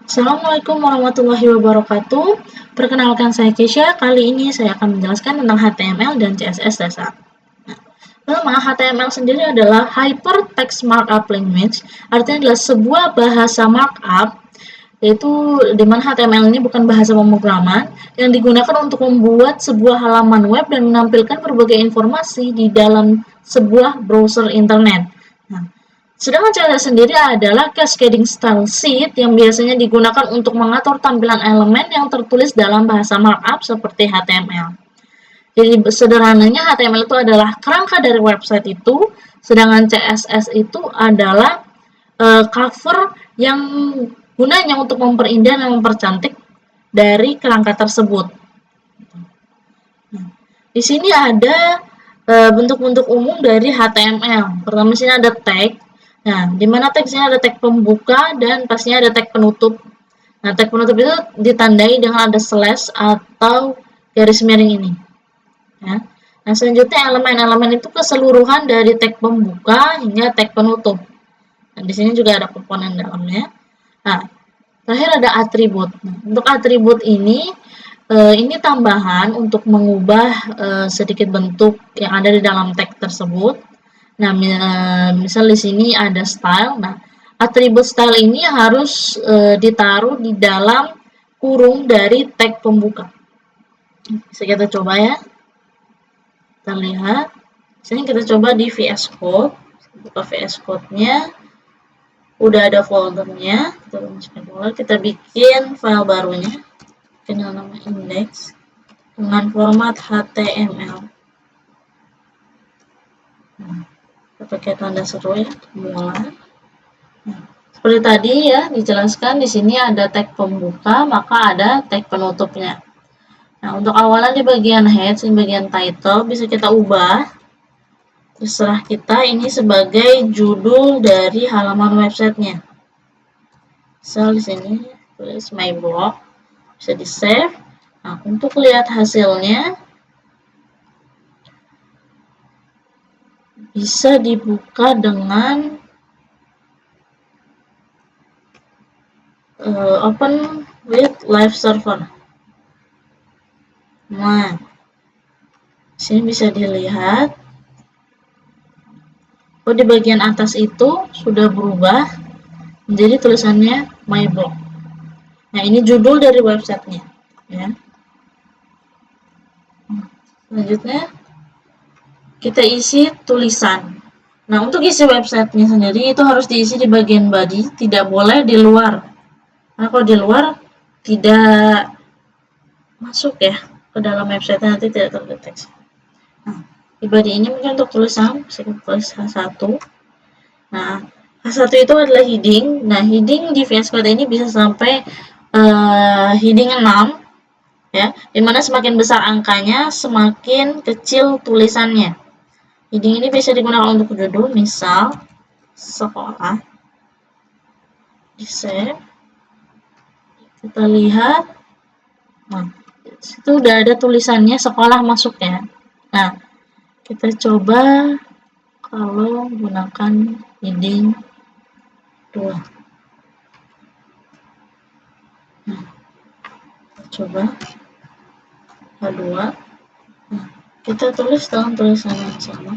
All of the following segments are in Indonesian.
Assalamualaikum warahmatullahi wabarakatuh. Perkenalkan saya Kesha. Kali ini saya akan menjelaskan tentang HTML dan CSS dasar. Pertama, HTML sendiri adalah Hypertext Markup Language. Artinya adalah sebuah bahasa markup, yaitu di mana HTML ini bukan bahasa pemrograman yang digunakan untuk membuat sebuah halaman web dan menampilkan berbagai informasi di dalam sebuah browser internet. Nah, sedangkan CSS sendiri adalah cascading style sheet yang biasanya digunakan untuk mengatur tampilan elemen yang tertulis dalam bahasa markup seperti HTML. Jadi sederhananya HTML itu adalah kerangka dari website itu, sedangkan CSS itu adalah cover yang gunanya untuk memperindah dan mempercantik dari kerangka tersebut. Nah, di sini ada bentuk-bentuk umum dari HTML. Pertama di sini ada tag. Nah, di mana tag sini ada tag pembuka dan pastinya ada tag penutup. Nah, tag penutup itu ditandai dengan ada slash atau garis miring ini. Ya. Nah, selanjutnya elemen-elemen itu keseluruhan dari tag pembuka hingga tag penutup. Nah, di sini juga ada komponen dalamnya. Nah, terakhir ada atribut. Nah, untuk atribut ini tambahan untuk mengubah sedikit bentuk yang ada di dalam tag tersebut. Nah, misal di sini ada style. Nah, atribut style ini harus ditaruh di dalam kurung dari tag pembuka. Bisa kita coba ya. Kita lihat. Sini kita coba di VS Code. Buka VS Code-nya. Udah ada foldernya. Kita bikin file barunya dengan nama index dengan format HTML. Nah, kita pakai tanda seru ya, mulai. Nah, seperti tadi ya dijelaskan di sini ada tag pembuka, maka ada tag penutupnya. Nah, untuk awalan di bagian head, di bagian title bisa kita ubah. Terserah kita ini sebagai judul dari halaman websitenya. Misal di sini tulis my blog, bisa di save. Nah, untuk lihat hasilnya bisa dibuka dengan open with live server. Nah, sini bisa dilihat. Oh, di bagian atas itu sudah berubah menjadi tulisannya my blog. Nah, ini judul dari websitenya. Ya. Selanjutnya kita isi tulisan. Nah, untuk isi websitenya sendiri itu harus diisi di bagian body, tidak boleh di luar. Nah, kalau di luar tidak masuk ya ke dalam website, nanti tidak terdeteksi. Nah, di body ini mungkin untuk tulisan, saya tulis H1. Nah, H1 itu adalah heading. Nah, heading di VS Code ini bisa sampai heading 6 ya, dimana semakin besar angkanya semakin kecil tulisannya. Heading ini bisa digunakan untuk judul, misal sekolah. Di save, kita lihat, nah itu udah ada tulisannya sekolah masuk ya. Nah, kita coba kalau gunakan heading 2. Nah, kita coba H2. Nah, kita tulis dalam tulisan yang sama.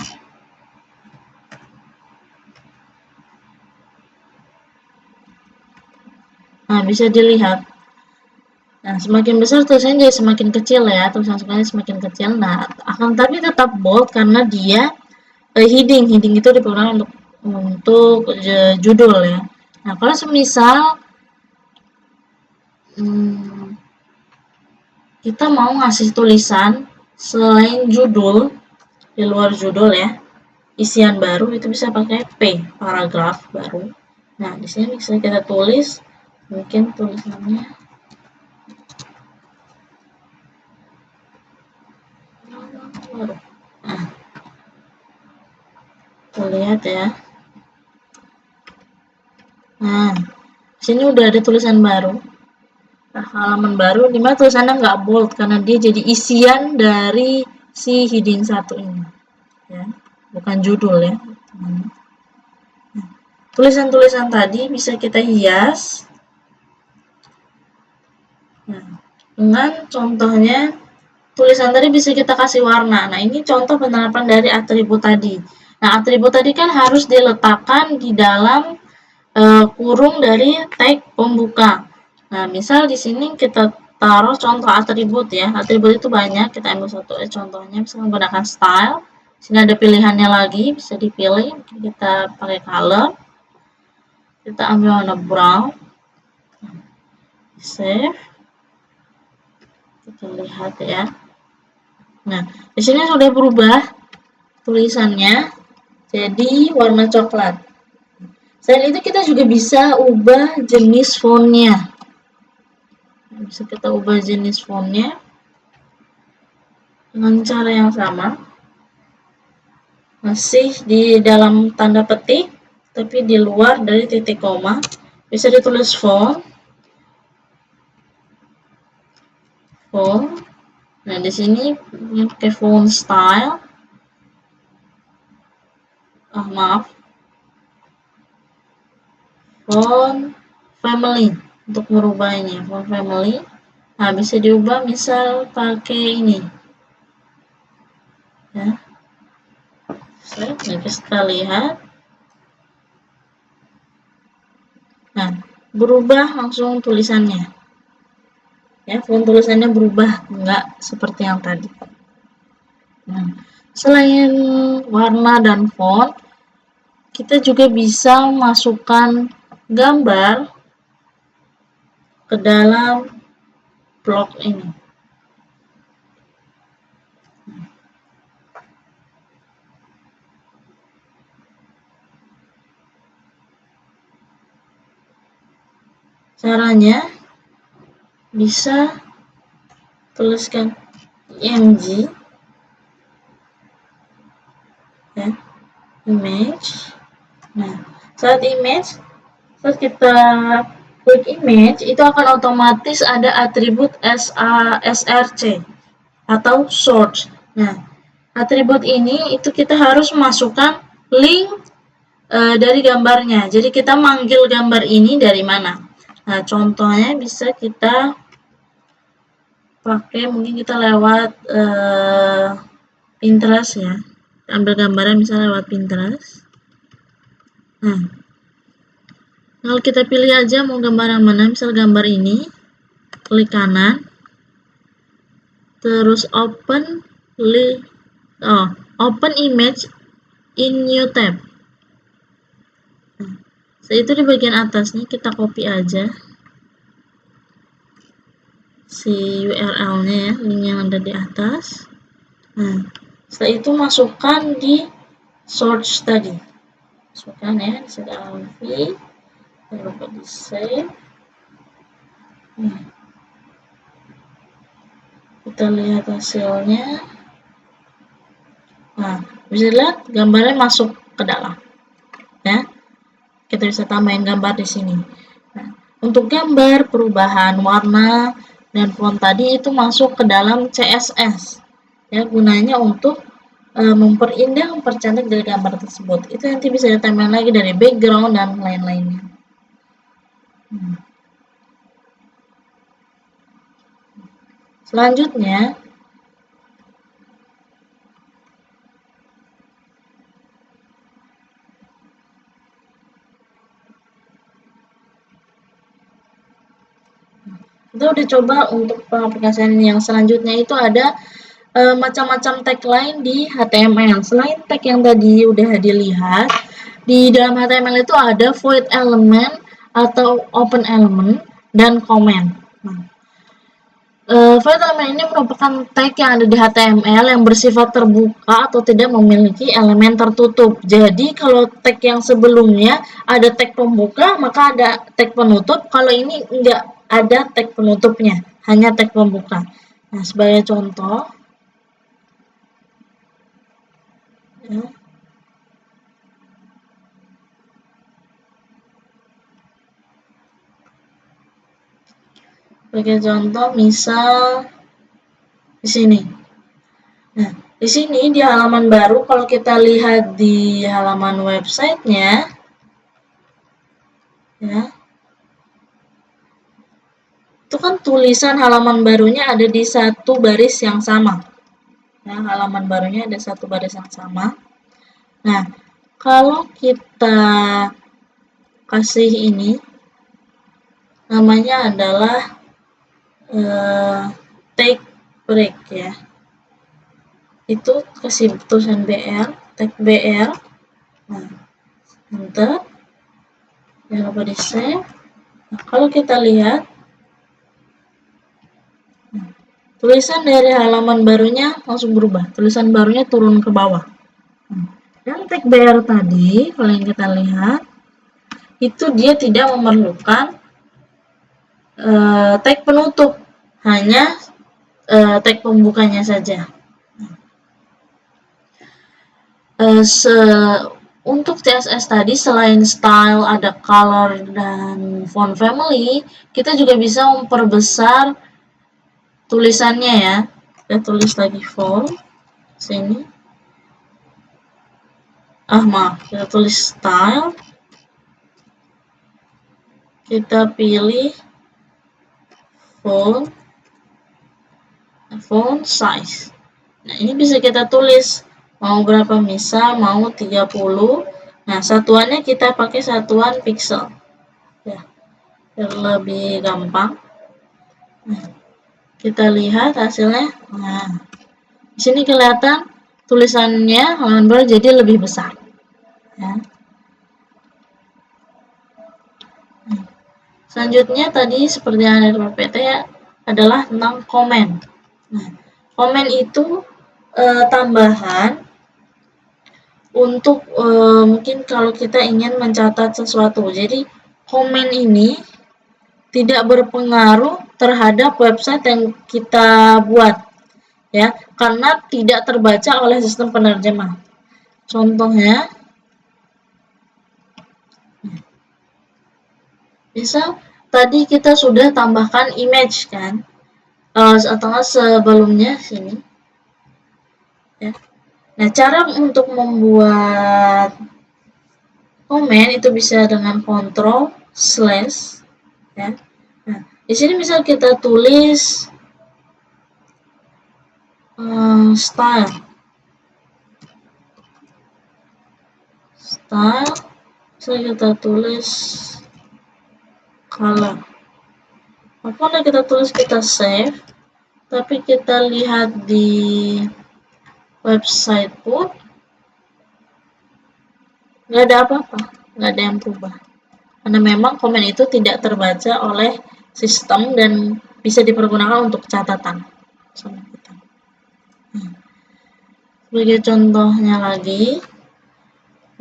Nah, bisa dilihat. Nah, semakin besar tulisannya jadi semakin kecil ya, tulisan semakin kecil. Nah, akan tapi tetap bold karena dia heading itu dipergunakan untuk judul ya. Nah, kalau semisal kita mau ngasih tulisan selain judul, di luar judul ya, isian baru, itu bisa pakai P, paragraf baru. Nah, di sini bisa kita tulis, mungkin tulisannya nah, kita lihat ya. Nah, sini udah ada tulisan baru. Nah, halaman baru dimana tulisannya nggak bold karena dia jadi isian dari si heading 1 ini. Ya, bukan judul ya. Tulisan-tulisan tadi bisa kita hias Nah, dengan contohnya tulisan tadi bisa kita kasih warna. Nah, ini contoh penerapan dari atribut tadi. Nah, atribut tadi kan harus diletakkan di dalam kurung dari tag pembuka. Nah, misal di sini kita taruh contoh atribut ya. Atribut itu banyak, kita ambil satu contohnya, bisa menggunakan style. Sini ada pilihannya lagi, bisa dipilih. Kita pakai color. Kita ambil warna brown. Save. Kita lihat ya. Nah, di sini sudah berubah tulisannya jadi warna coklat. Selain itu kita juga bisa ubah jenis fontnya. Bisa kita ubah jenis fontnya dengan cara yang sama. Masih di dalam tanda petik, tapi di luar dari titik koma. Bisa ditulis font. Nah, di sini pakai font style. Maaf. Font family untuk merubahnya. Font family. Nah, bisa diubah misal pakai ini. Ya. Nah, kita lihat. Nah, berubah langsung tulisannya. Ya, font tulisannya berubah, enggak seperti yang tadi. Nah, selain warna dan font, kita juga bisa masukkan gambar ke dalam blok ini. Caranya bisa tuliskan img ya, image. Nah, saat kita klik image, itu akan otomatis ada atribut src atau source. Nah, atribut ini itu kita harus masukkan link dari gambarnya. Jadi kita manggil gambar ini dari mana? Nah, contohnya bisa kita pakai, mungkin kita lewat Pinterest ya. Ambil gambarnya misalnya lewat Pinterest. Nah, kalau kita pilih aja mau gambar yang mana, misal gambar ini, klik kanan, terus open image in new tab. Nah, setelah itu di bagian atasnya kita copy aja si URL-nya ya, link yang ada di atas. Nah, setelah itu masukkan di source tadi. Masukkan ya, di sini alv, jangan lupa di save. Nah, kita lihat hasilnya. Nah, bisa lihat gambarnya masuk ke dalam. Ya, kita bisa tambahin gambar di sini. Nah, untuk gambar, perubahan warna dan font tadi itu masuk ke dalam CSS. Ya, gunanya untuk memperindah, mempercantik dari gambar tersebut. Itu nanti bisa ditambahkan lagi dari background dan lain-lainnya. Selanjutnya, kita udah coba untuk pengaplikasian yang selanjutnya itu ada macam-macam tag lain di HTML. Selain tag yang tadi udah dilihat, di dalam HTML itu ada void element atau open element dan comment. Nah, void element ini merupakan tag yang ada di HTML yang bersifat terbuka atau tidak memiliki elemen tertutup. Jadi kalau tag yang sebelumnya ada tag pembuka, maka ada tag penutup. Kalau ini enggak ada tag penutupnya, hanya tag pembuka. Nah, sebagai contoh, ya. Sebagai contoh, misal di sini. Nah, di sini di halaman baru, kalau kita lihat di halaman websitenya, ya, itu itu kan tulisan halaman barunya ada di satu baris yang sama. Nah, halaman barunya ada satu baris yang sama. Nah, kalau kita kasih ini, namanya adalah take break ya. Itu kasih tulisan BR, take BR. Nah, enter. Jangan lupa di save. Nah, kalau kita lihat, tulisan dari halaman barunya langsung berubah. Tulisan barunya turun ke bawah. Dan tag BR tadi, kalau yang kita lihat, itu dia tidak memerlukan tag penutup, hanya tag pembukanya saja. Untuk CSS tadi, selain style, ada color, dan font family, kita juga bisa memperbesar tulisannya ya. Kita tulis lagi font, sini. Maaf, kita tulis style. Kita pilih font size. Nah, ini bisa kita tulis mau berapa, misal mau 30. Nah, satuannya kita pakai satuan pixel. Ya, biar lebih gampang. Nah, kita lihat hasilnya. Nah, di sini kelihatan tulisannya halaman baru jadi lebih besar. Ya. Nah, selanjutnya tadi seperti yang ada di PPT ya, adalah tentang komen. Nah, komen itu tambahan untuk mungkin kalau kita ingin mencatat sesuatu. Jadi komen ini tidak berpengaruh terhadap website yang kita buat ya, karena tidak terbaca oleh sistem penerjemah. Contohnya, misal tadi kita sudah tambahkan image kan, atau sebelumnya sini ya. Nah, cara untuk membuat komen itu bisa dengan Ctrl slash ya. Nah, di sini misal kita tulis style, bisa kita tulis color. Apabila kita tulis, kita save, tapi kita lihat di website pun nggak ada apa-apa, nggak ada yang berubah. Karena memang komen itu tidak terbaca oleh sistem dan bisa dipergunakan untuk catatan. Sebagai contohnya lagi,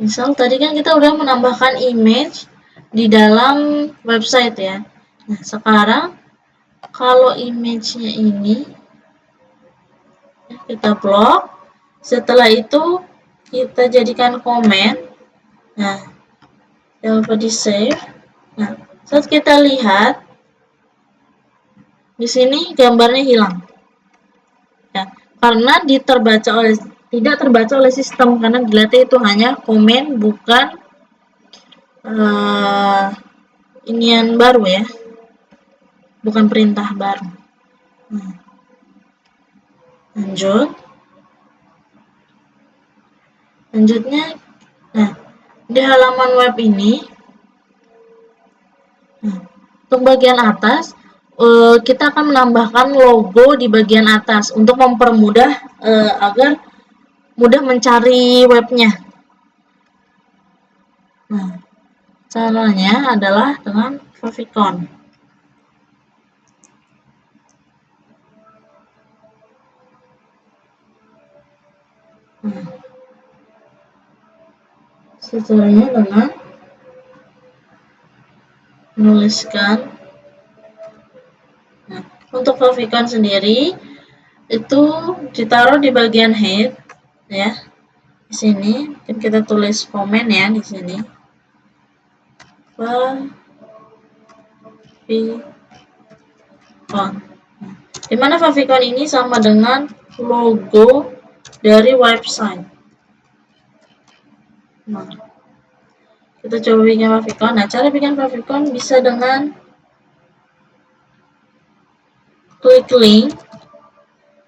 misal tadi kan kita udah menambahkan image di dalam website ya. Nah, sekarang kalau image-nya ini kita blok, setelah itu kita jadikan komen. Nah, jangan lupa di save. Nah, saat kita lihat di sini gambarnya hilang ya, karena tidak terbaca oleh sistem, karena dilihatnya itu hanya komen, bukan inian baru ya, bukan perintah baru. Nah, lanjutnya, nah di halaman web ini, untuk bagian atas kita akan menambahkan logo di bagian atas untuk mempermudah agar mudah mencari webnya. Nah, caranya adalah dengan favicon. Caranya dengan menuliskan. Nah, untuk favicon sendiri itu ditaruh di bagian head ya. Di sini kita tulis komen ya, di sini. Favicon. Dimana favicon ini sama dengan logo dari website. Nah, kita coba bikin favicon. Nah, cara bikin favicon bisa dengan klik link.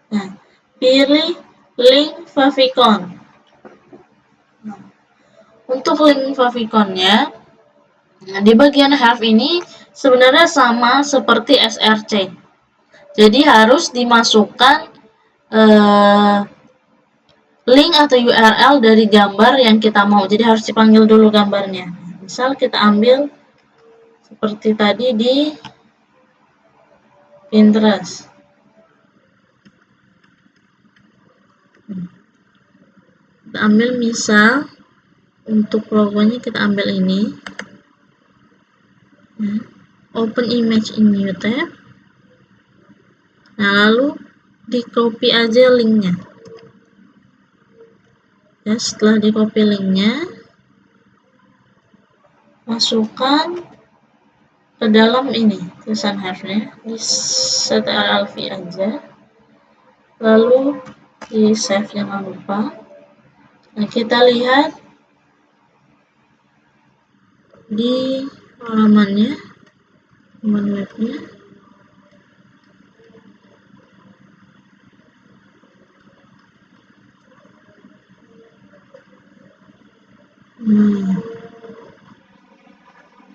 Nah, pilih link favicon. Nah, untuk link faviconnya, nah, di bagian have ini sebenarnya sama seperti src. Jadi harus dimasukkan link atau URL dari gambar yang kita mau. Jadi harus dipanggil dulu gambarnya. Misal kita ambil seperti tadi di Pinterest. Kita ambil misal untuk logonya kita ambil ini. Open image in new tab. Nah, lalu di copy aja linknya. Ya, setelah di copy linknya, masukkan ke dalam ini tulisan have-nya, di set rlv aja, lalu di save jangan lupa. Nah, kita lihat di halaman webnya.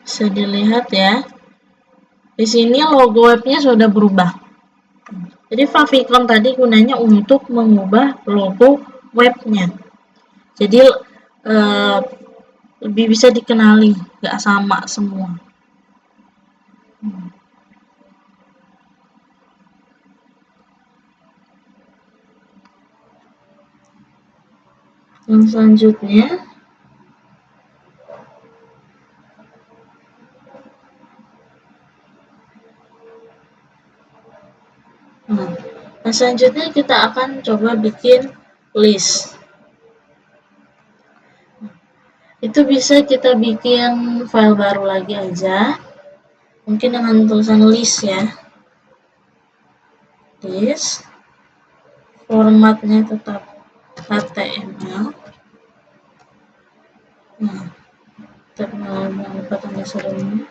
Bisa dilihat ya. Di sini logo webnya sudah berubah. Jadi favicon tadi gunanya untuk mengubah logo webnya. Jadi lebih bisa dikenali, nggak sama semua. Yang selanjutnya, selanjutnya kita akan coba bikin list. Itu bisa kita bikin file baru lagi aja, mungkin dengan tulisan list ya. List, formatnya tetap HTML. Nah, jangan lupa tanda serunya.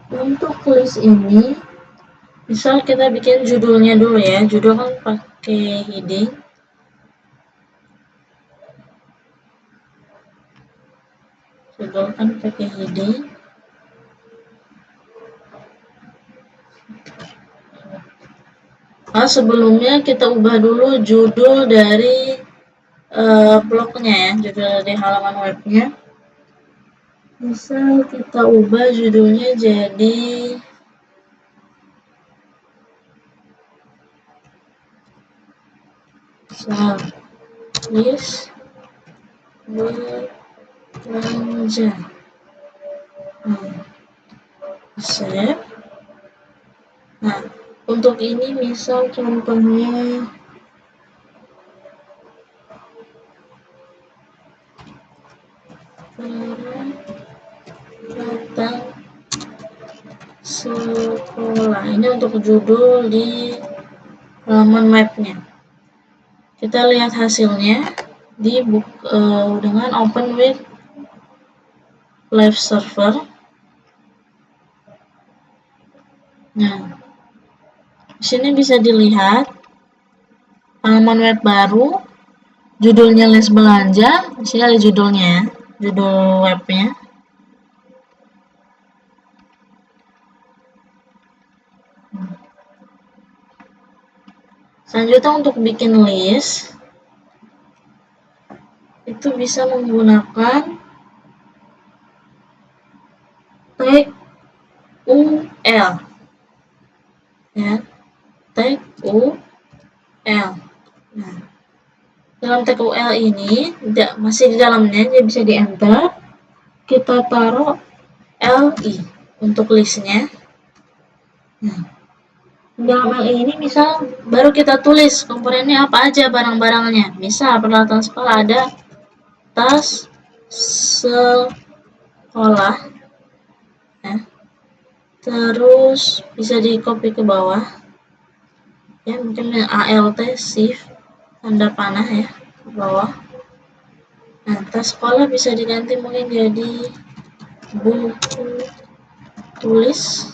Untuk list ini, misal kita bikin judulnya dulu ya. Judul kan pakai heading. Judul kan pakai heading. Nah, sebelumnya kita ubah dulu judul dari blognya ya, judul dari halaman webnya. Misal kita ubah judulnya jadi list belanja. Save. Nah, untuk ini misal contohnya datang sekolah. Ini untuk judul di halaman webnya. Kita lihat hasilnya di dengan open with live server. Nah, di sini bisa dilihat halaman web baru, judulnya list belanja. Di sini ada judulnya ya, judul webnya. Selanjutnya untuk bikin list, itu bisa menggunakan tag UL ya, tag UL. Nah, dalam tag UL ini masih di dalamnya, jadi bisa di enter. Kita taruh LI untuk listnya. Nah, dalam LI ini misal baru kita tulis komponennya apa aja, barang-barangnya. Misal peralatan sekolah ada tas sekolah ya. Terus bisa di copy ke bawah ya, mungkin ALT shift tanda panah ya ke bawah. Nah, tas sekolah bisa diganti mungkin jadi buku tulis,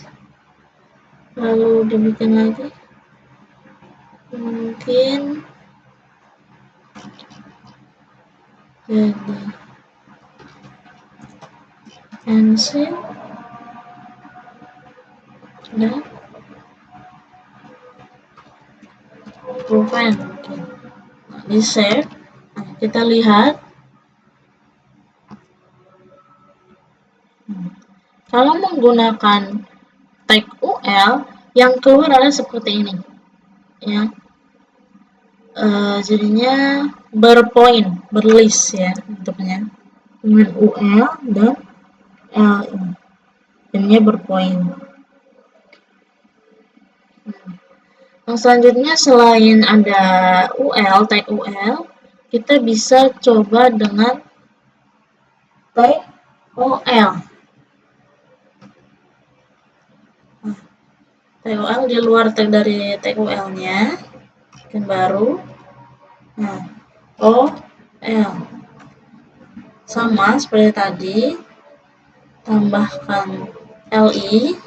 lalu dibikin lagi mungkin jadi pensil dan pulpen. Nah, di save. Nah, kita lihat kalau menggunakan tag UL yang keluar adalah seperti ini ya. Jadinya berpoin, berlist ya bentuknya dengan UL dan LI, jadinya berpoin. Yang selanjutnya selain ada UL, tag UL, kita bisa coba dengan tag OL. Nah, tag OL di luar tag dari tag UL-nya, bikin baru. Nah, OL sama seperti tadi, tambahkan LI.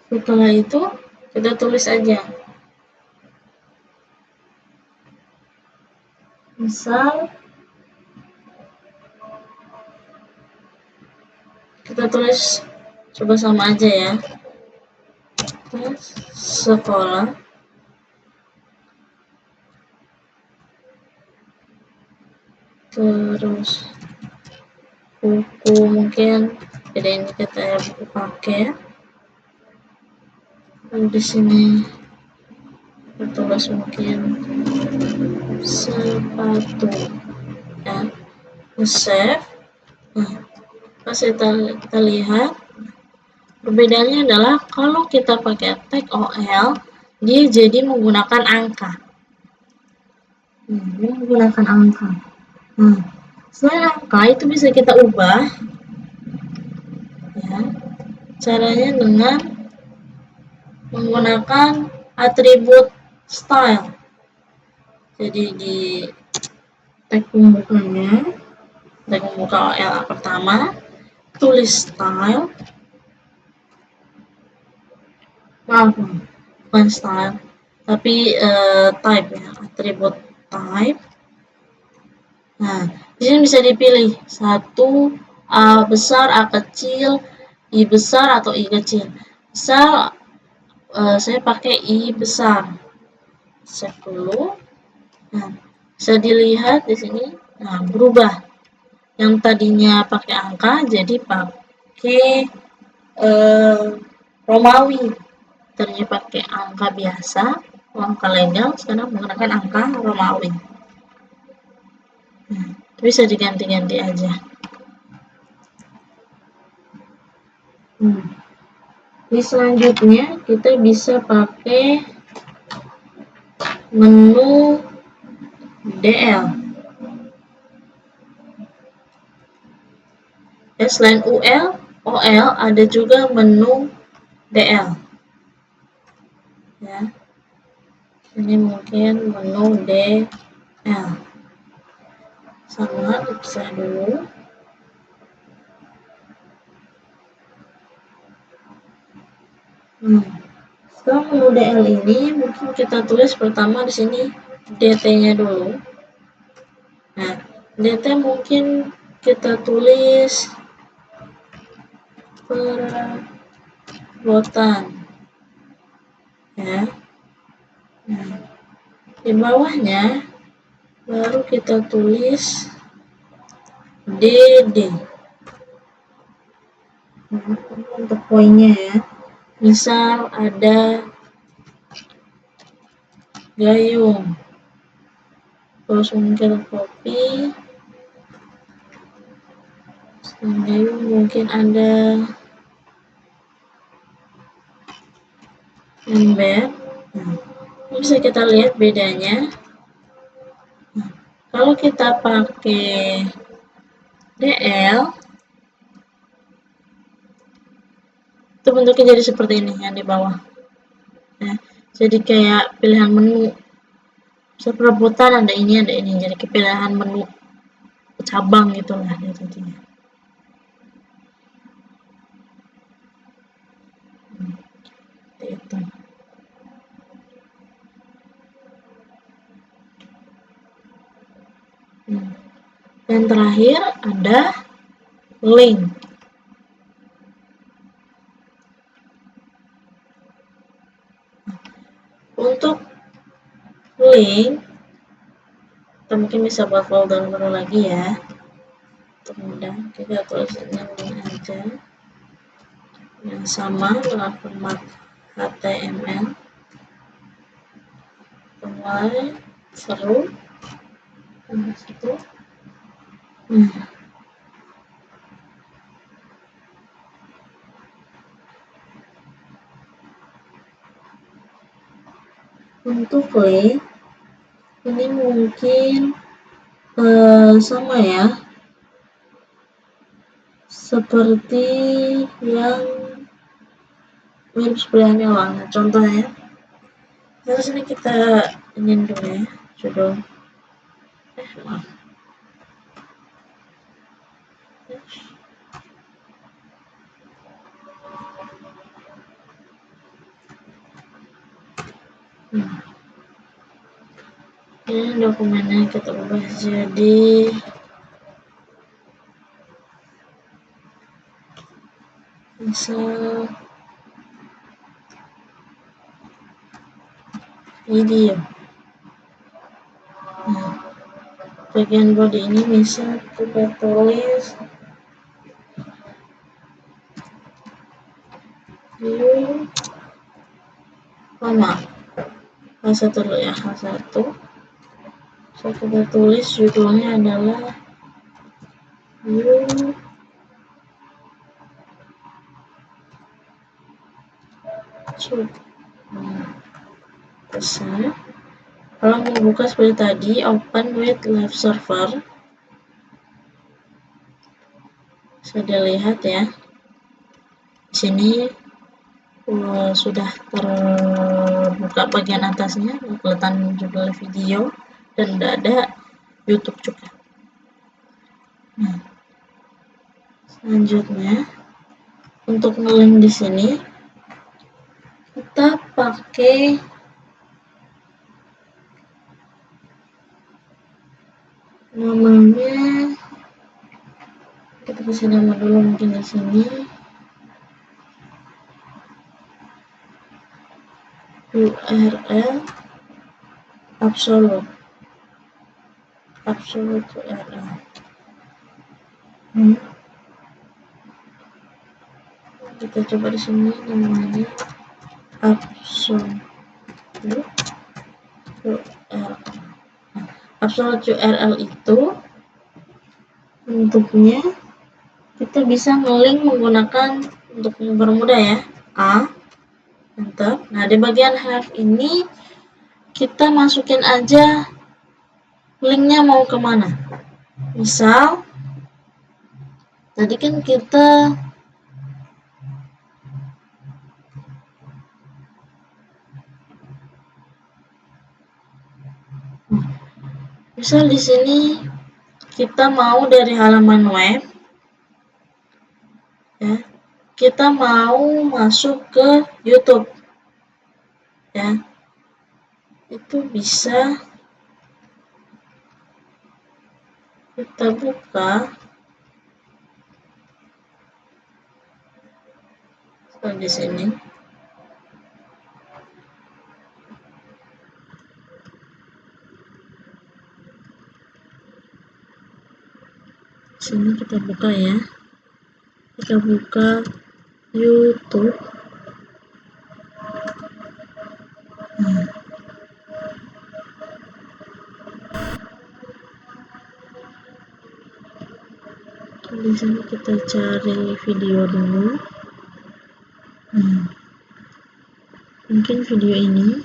Setelah itu kita tulis aja. Misal kita tulis coba sama aja ya. Sekolah terus buku, mungkin jadi ini kita buku pakai. Lalu di sini kita tulis mungkin sepatu ya. Save. Nah, pas kita lihat perbedaannya adalah kalau kita pakai tag OL dia jadi menggunakan angka. Dia menggunakan angka. Nah, selain angka itu bisa kita ubah ya. Caranya dengan menggunakan atribut style. Jadi di tag pembukanya, tag pembuka OL pertama, tulis style. Maaf, bukan style, tapi type ya, atribut type. Nah, di sini bisa dipilih satu A besar, A kecil, I besar atau I kecil. Misal saya pakai I besar. Save dulu. Nah, bisa dilihat di sini. Nah, berubah. Yang tadinya pakai angka jadi pakai Romawi. Tadinya pakai angka biasa, angka legal, sekarang menggunakan angka Romawi. Nah, bisa diganti-ganti aja. Di selanjutnya kita bisa pakai menu DL. Ya, selain UL, OL ada juga menu DL. Ya. Ini mungkin menu DL. Sama, dipisah dulu. Setelah menu DL ini mungkin kita tulis pertama di sini DT-nya dulu. Nah, DT mungkin kita tulis perabotan ya. Nah, di bawahnya baru kita tulis DD. Nah, untuk poinnya ya. Misal ada gayung, terus mungkin kopi, gayung mungkin ada ember. Nah, bisa kita lihat bedanya. Nah, kalau kita pakai DL itu bentuknya jadi seperti ini yang di bawah. Nah, jadi kayak pilihan menu seperebutan, ada ini, jadi pilihan menu cabang gitulah jadinya. Itu. Dan terakhir ada link. Untuk link, kita mungkin bisa buat folder baru lagi ya. Untuk mudah, kita tulisnya link aja. Yang sama dengan format HTML. Mulai seru. Itu. Untuk link ini mungkin sama ya, seperti yang mirip sebelahnya lah. Contohnya, terus ini kita ingin dulu ya, judul. Maaf. Ini dokumennya kita ubah jadi misal video. Bagian body ini bisa kita tulis view H1 dulu ya, H1. So kita tulis judulnya adalah view besar. Kalau mau buka seperti tadi, open with live server. Bisa dilihat ya. Di sini sudah terbuka bagian atasnya, kelihatan judul video dan udah ada YouTube juga. Selanjutnya untuk nge-link di sini kita pakai namanya, kita kasih nama dulu mungkin di sini URL absolute URL. Kita coba di sini namanya absolute URL. Absolute URL itu bentuknya kita bisa nge-link menggunakan, untuk mempermudah ya, enter. Nah, di bagian have ini kita masukin aja linknya mau kemana. Misal tadi kan kita misal di sini kita mau dari halaman web ya, kita mau masuk ke YouTube ya, itu bisa kita buka di sini. Sini kita buka ya, kita buka YouTube. Di sini kita cari video dulu. Mungkin video ini.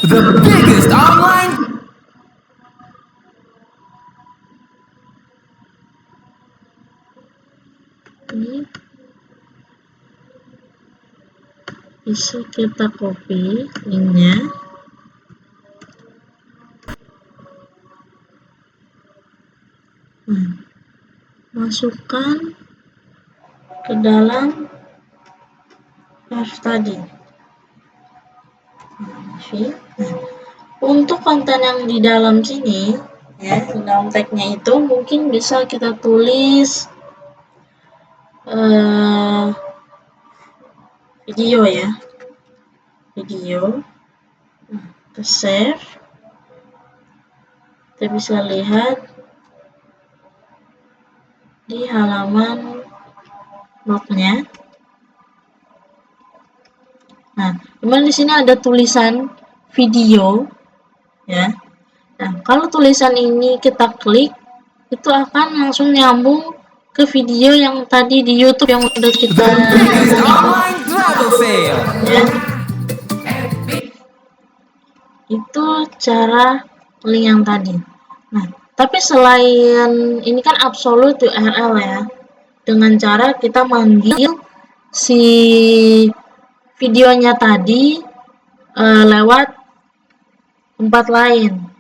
The biggest online. Ini bisa kita copy linknya. Nah, masukkan ke dalam Drive tadi. Nah, untuk konten yang di dalam sini, ya, di dalam tag-nya itu mungkin bisa kita tulis video ya, video. Nah, kita save. Kita bisa lihat di halaman blognya. Nah, kemudian di sini ada tulisan video, ya. Nah, kalau tulisan ini kita klik, itu akan langsung nyambung ke video yang tadi di YouTube yang udah kita The biggest online travel sale. ya. Itu cara link yang tadi. Nah, tapi selain ini kan absolute URL ya, dengan cara kita manggil si videonya tadi lewat tempat lain.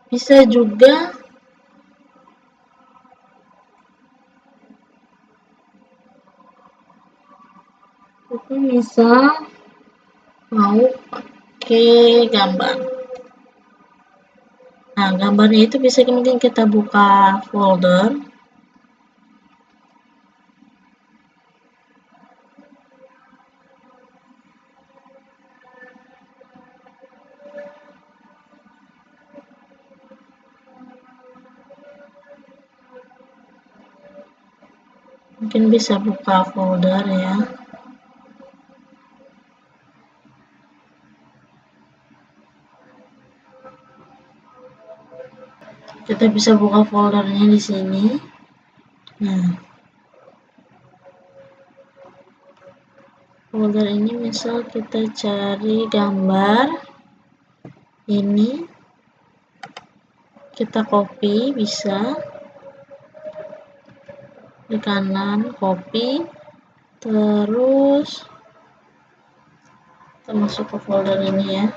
Bisa juga kita bisa mau pakai gambar. Nah, gambarnya itu bisa mungkin kita buka folder. Mungkin bisa buka folder ya. Kita bisa buka foldernya di sini. Nah, folder ini misal kita cari gambar ini, kita copy bisa di kanan, copy, terus kita masuk ke folder ini ya.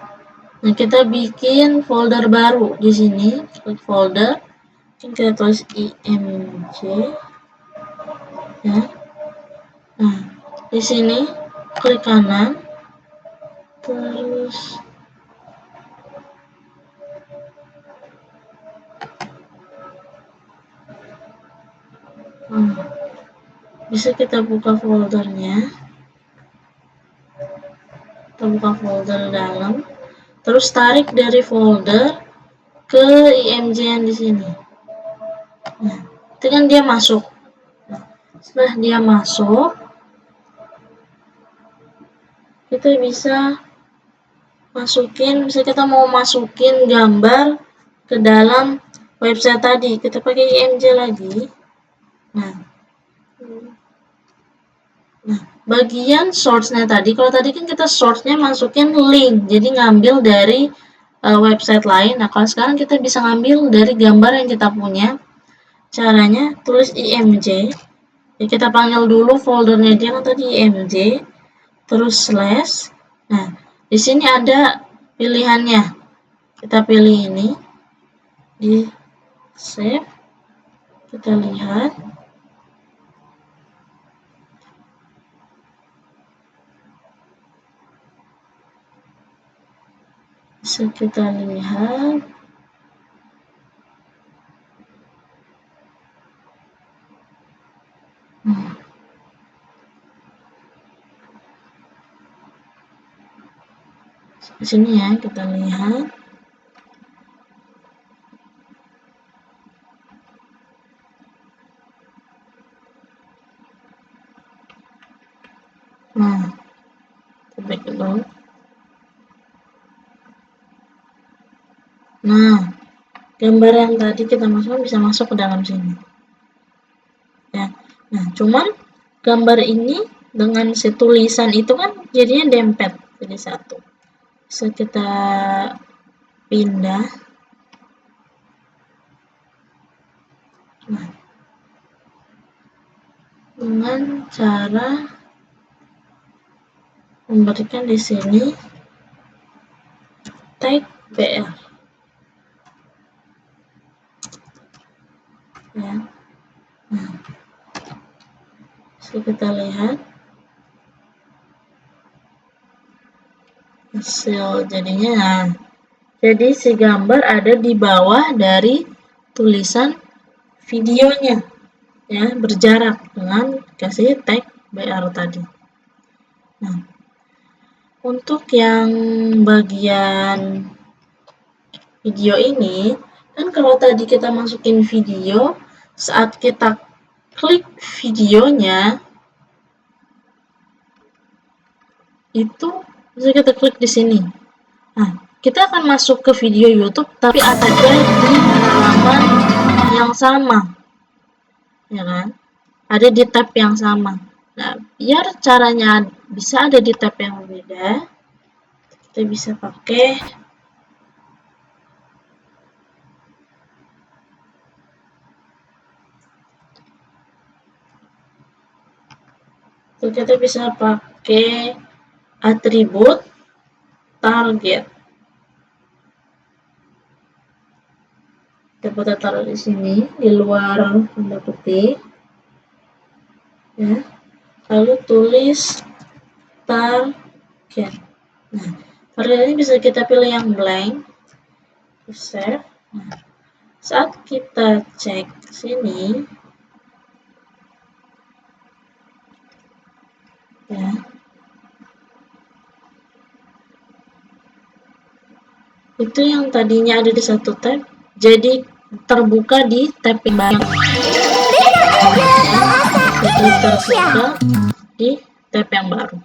Nah, kita bikin folder baru di sini, klik folder, kita tulis img ya. Nah, di sini klik kanan, terus bisa kita buka foldernya. Kita buka folder dalam, terus tarik dari folder ke img yang di sini. Nah, itu kan dia masuk. Nah, setelah dia masuk, kita bisa kita mau masukin gambar ke dalam website tadi, kita pakai img lagi. Nah, bagian source-nya tadi, kalau tadi kan kita source-nya masukin link, jadi ngambil dari website lain. Nah, kalau sekarang kita bisa ngambil dari gambar yang kita punya. Caranya tulis img, ya, kita panggil dulu foldernya dia kan tadi img, terus slash. Nah, di sini ada pilihannya, kita pilih ini, di save, kita lihat. Bisa kita lihat. Di sini ya, kita lihat. Nah, back dulu. Nah, gambar yang tadi kita masukkan bisa masuk ke dalam sini. Ya. Nah, cuman gambar ini dengan si tulisan itu kan jadinya dempet jadi satu. Bisa kita pindah. Nah, dengan cara memberikan di sini tag BR. Ya. Nah, so kita lihat hasil jadinya. Nah, jadi si gambar ada di bawah dari tulisan videonya, ya, berjarak dengan kasih tag BR tadi. Nah, untuk yang bagian video ini, kan kalau tadi kita masukin video, saat kita klik videonya, itu bisa kita klik di sini. Nah, kita akan masuk ke video YouTube, tapi ada di halaman yang sama, ya kan? Ada di tab yang sama. Nah, biar caranya bisa ada di tab yang berbeda, kita bisa pakai atribut target. Kita taruh di sini di luar tanda petik, ya. Lalu tulis target. Nah, target ini bisa kita pilih yang blank, save. Nah, saat kita cek sini, ya, itu yang tadinya ada di satu tab jadi terbuka di tab yang baru. Jadi terbuka di tab yang baru.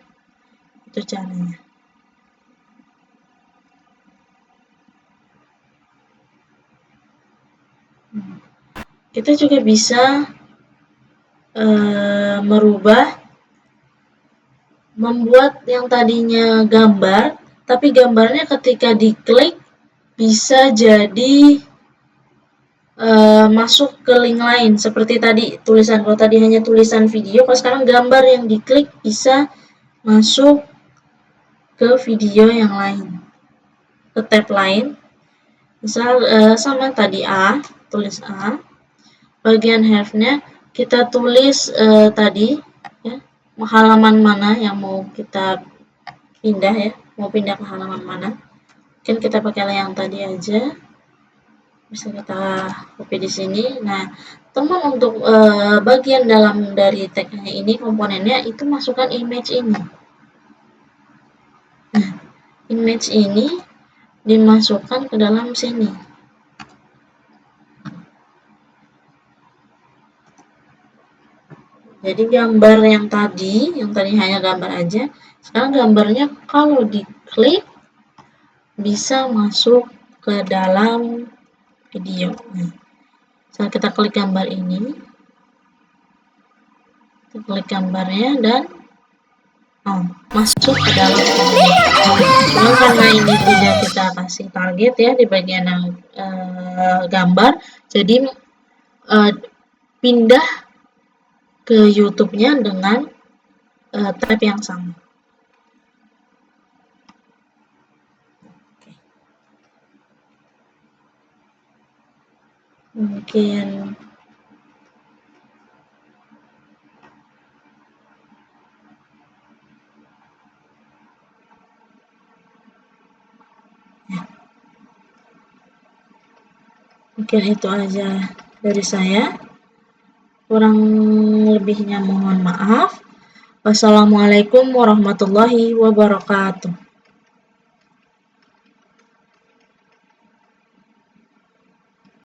Itu caranya. Kita juga bisa membuat yang tadinya gambar, tapi gambarnya ketika diklik bisa jadi masuk ke link lain. Seperti tadi tulisan, kalau tadi hanya tulisan video, kalau sekarang gambar yang diklik bisa masuk ke video yang lain, ke tab lain. Misal sama tadi A, tulis A, bagian have-nya kita tulis tadi, ya, halaman mana yang mau kita pindah, ya, mau pindah ke halaman mana. Mungkin kita pakai yang tadi aja, bisa kita copy di sini. Nah, teman, untuk bagian dalam dari tagnya ini, komponennya itu masukkan image ini. Nah, image ini dimasukkan ke dalam sini. Jadi gambar yang tadi hanya gambar aja, sekarang gambarnya kalau diklik bisa masuk ke dalam video. Nah, saat kita klik gambar ini, kita klik gambarnya dan masuk ke dalam video. Cuma karena ini tidak kita kasih target, ya, di bagian yang gambar, jadi pindah ke YouTube-nya dengan tab yang sama. Mungkin itu aja dari saya. Kurang lebihnya mohon maaf. Wassalamualaikum warahmatullahi wabarakatuh.